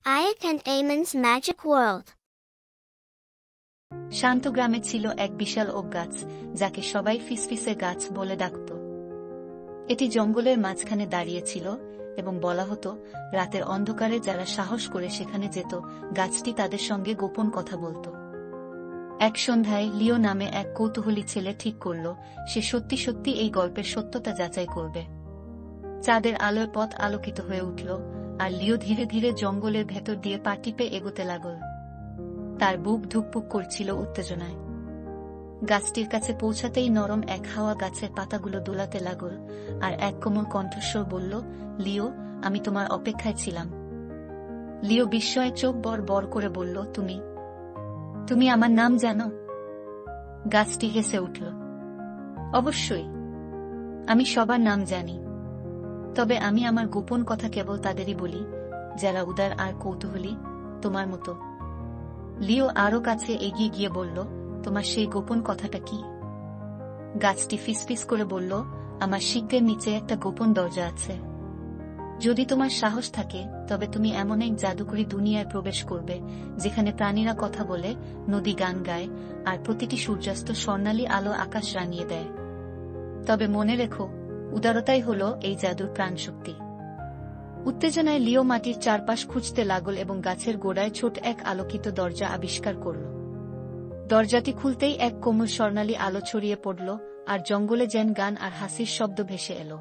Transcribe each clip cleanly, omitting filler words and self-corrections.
Ayak and Ayman's Magic World. শান্ত গ্রামে ছিল এক বিশাল ওক গাছ, যাকে সবাই ফিসফিসে গাছ বলে ডাকত। এটি জঙ্গলের মাঝখানে দাঁড়িয়েছিল এবং বলা হতো, রাতের অন্ধকারে যারা সাহস করে সেখানে যেত, গাছটি তাদের সঙ্গে গোপন কথা বলত। এক সন্ধ্যায় লিও নামে এক কৌতূহলী ছেলে ঠিক করল সে সত্যি সত্যি এই গল্পের সত্যতা যাচাই করবে। চাঁদের আলোয় পথ আলোকিত হয়ে উঠল, আর লিও ধীরে ধীরে জঙ্গলের ভেতর দিয়ে পা টিপে এগোতে লাগল। তার বুক ধুকপুক করছিল উত্তেজনায়। গাছটির কাছে পৌঁছাতেই নরম এক হাওয়া গাছের পাতাগুলো দোলাতে লাগল, আর এক কোমল কণ্ঠস্বর বলল, লিও, আমি তোমার অপেক্ষায় ছিলাম। লিও বিস্ময়ে চোখ বড় বড় করে বলল, তুমি আমার নাম জানো? গাছটি হেসে উঠল, অবশ্যই, আমি সবার নাম জানি, তবে আমি আমার গোপন কথা কেবল তাদেরই বলি যারা উদার আর কৌতূহলী, তোমার মতো। লিও আরো কাছে এগিয়ে গিয়ে বলল, তোমার সেই গোপন কথাটা কি? গাছটি ফিসফিস করে বলল, আমার শিকড়ের নিচে একটা গোপন দরজা আছে। যদি তোমার সাহস থাকে তবে তুমি এমন এক জাদুকরী দুনিয়ায় প্রবেশ করবে যেখানে প্রাণীরা কথা বলে, নদী গান গায়, আর প্রতিটি সূর্যাস্ত স্বর্ণালী আলো আকাশ রাঙিয়ে দেয়। তবে মনে রেখো, উদারতাই হল এই জাদুর প্রাণশক্তি। উত্তেজনায় লিও মাটির চারপাশ খুঁজতে লাগল এবং গাছের গোড়ায় ছোট এক আলোকিত দরজা আবিষ্কার করল। দরজাটি খুলতেই এক কোমল স্বর্ণালী আলো ছড়িয়ে পড়ল, আর জঙ্গলে যেন গান আর হাসির শব্দ ভেসে এলো।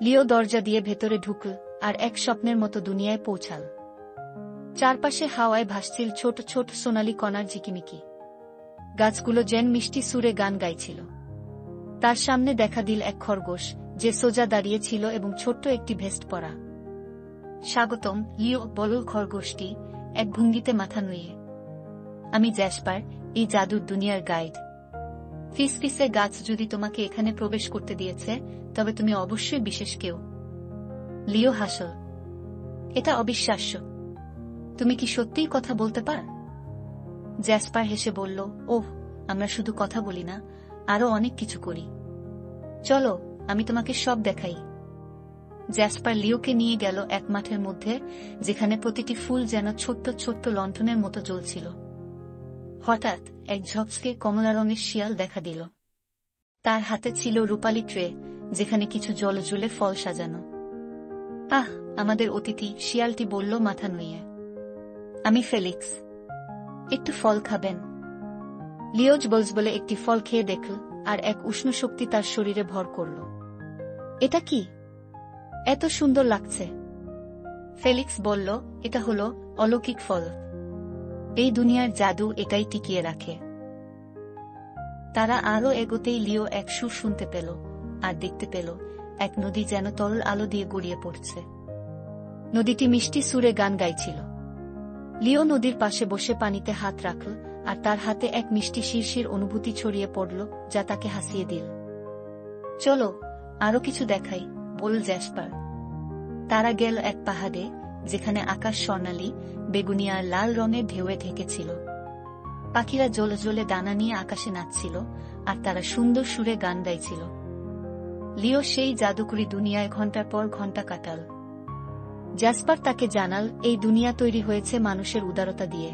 লিও দরজা দিয়ে ভেতরে ঢুকল, আর এক স্বপ্নের মতো দুনিয়ায় পৌঁছাল। চারপাশে হাওয়ায় ভাসছিল ছোট ছোট সোনালী কণার ঝিকিমিকি। গাছগুলো যেন মিষ্টি সুরে গান গাইছিল। তার সামনে দেখা দিল এক খরগোশ, যে সোজা দাঁড়িয়েছিল এবং ছোট্ট একটি ভেস্ট পরা। স্বাগতম, লিও, বলল খরগোশটি এক ভঙ্গিতে মাথা নুইয়ে। আমি জ্যাসপার, এই জাদুর দুনিয়ার গাইড। ফিসফিসে গাছ যদি তোমাকে এখানে প্রবেশ করতে দিয়েছে, তবে তুমি অবশ্যই বিশেষ কেউ। লিও হাসল, এটা অবিশ্বাস্য, তুমি কি সত্যিই কথা বলতে পার? জ্যাসপার হেসে বলল, ওহ, আমরা শুধু কথা বলি না, আরো অনেক কিছু করি। চলো, আমি তোমাকে সব দেখাই। জ্যাসপার লিওকে নিয়ে গেল এক মাঠের মধ্যে, যেখানে প্রতিটি ফুল যেন ছোট্ট ছোট্ট লণ্ঠনের মতো জ্বলছিল। হঠাৎ এক ঝকঝকে কমলা রঙের শিয়াল দেখা দিল। তার হাতে ছিল রূপালী ট্রে, যেখানে কিছু জলজলে ফল সাজানো। আহ, আমাদের অতিথি, শিয়ালটি বলল মাথা নুইয়ে। আমি ফেলিক্স, একটু ফল খাবেন? লিওজ বলস বলে একটি ফল খেয়ে দেখল, আর এক উষ্ণ শক্তি তার শরীরে ভর করল। এটা কি? এত সুন্দর লাগছে। ফেলিক্স বলল, এটা হলো অলৌকিক ফল। এই দুনিয়ার জাদু এটাই টিকিয়ে রাখে। তারা আরো এগোতেই লিও এক সুর শুনতে পেল, আর দেখতে পেল এক নদী যেন তরল আলো দিয়ে গড়িয়ে পড়ছে। নদীটি মিষ্টি সুরে গান গাইছিল। লিও নদীর পাশে বসে পানিতে হাত রাখল, আর তার হাতে এক মিষ্টি শিরশির অনুভূতি ছড়িয়ে পড়ল, যা তাকে হাসিয়ে দিল। চলো, আরো কিছু দেখাই, বলল জ্যাসপার। তারা গেল এক পাহাড়ে, যেখানে আকাশ স্বর্ণালী, বেগুনি আর লাল রঙের ঢেউয়ে ঢেকেছিল। পাখিরা জ্বলে জ্বলে ডানা নিয়ে আকাশে নাচছিল, আর তারা সুন্দর সুরে গান গাইছিল। লিও সেই জাদুকরী দুনিয়ায় ঘন্টার পর ঘন্টা কাটাল। জ্যাসপার তাকে জানাল, এই দুনিয়া তৈরি হয়েছে মানুষের উদারতা দিয়ে।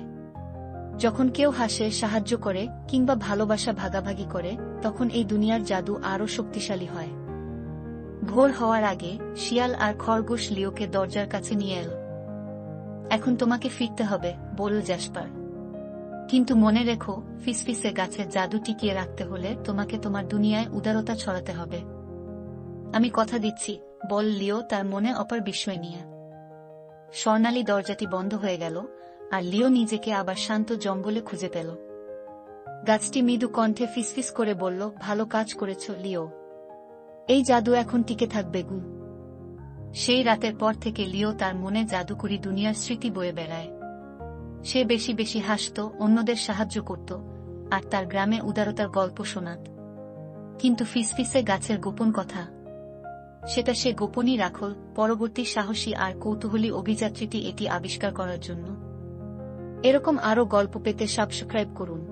যখন কেউ হাসে, সাহায্য করে, কিংবা ভালোবাসা ভাগাভাগি করে, তখন এই দুনিয়ার জাদু আরো শক্তিশালী হয়। ভোর হওয়ার আগে শিয়াল আর খরগোশ লিওকে দরজার কাছে নিয়ে এল। এখন তোমাকে ফিরতে হবে, বলল জ্যাসপার। কিন্তু মনে রেখো, ফিসফিসে গাছের জাদু টিকিয়ে রাখতে হলে তোমাকে তোমার দুনিয়ায় উদারতা ছড়াতে হবে। আমি কথা দিচ্ছি, বল লিও, তার মনে অপার বিস্ময় নিয়ে। স্বর্ণালী দরজাটি বন্ধ হয়ে গেল, আর লিও নিজেকে আবার শান্ত জঙ্গলে খুঁজে পেল। গাছটি মৃদু কণ্ঠে ফিসফিস করে বলল, ভালো কাজ করেছ লিও, এই জাদু এখন টিকে থাকবে গু। সেই রাতের পর থেকে লিও তার মনে জাদুকরী দুনিয়ার স্মৃতি বয়ে বেড়ায়। সে বেশি বেশি হাসত, অন্যদের সাহায্য করত, আর তার গ্রামে উদারতার গল্প শোনাত। কিন্তু ফিসফিসে গাছের গোপন কথা, সেটা সে গোপনই রাখল পরবর্তী সাহসী আর কৌতূহলী অভিযাত্রীটি এটি আবিষ্কার করার জন্য। এরকম আরো গল্প পেতে সাবস্ক্রাইব করুন।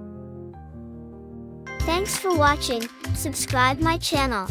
Thanks for watching. Subscribe my channel.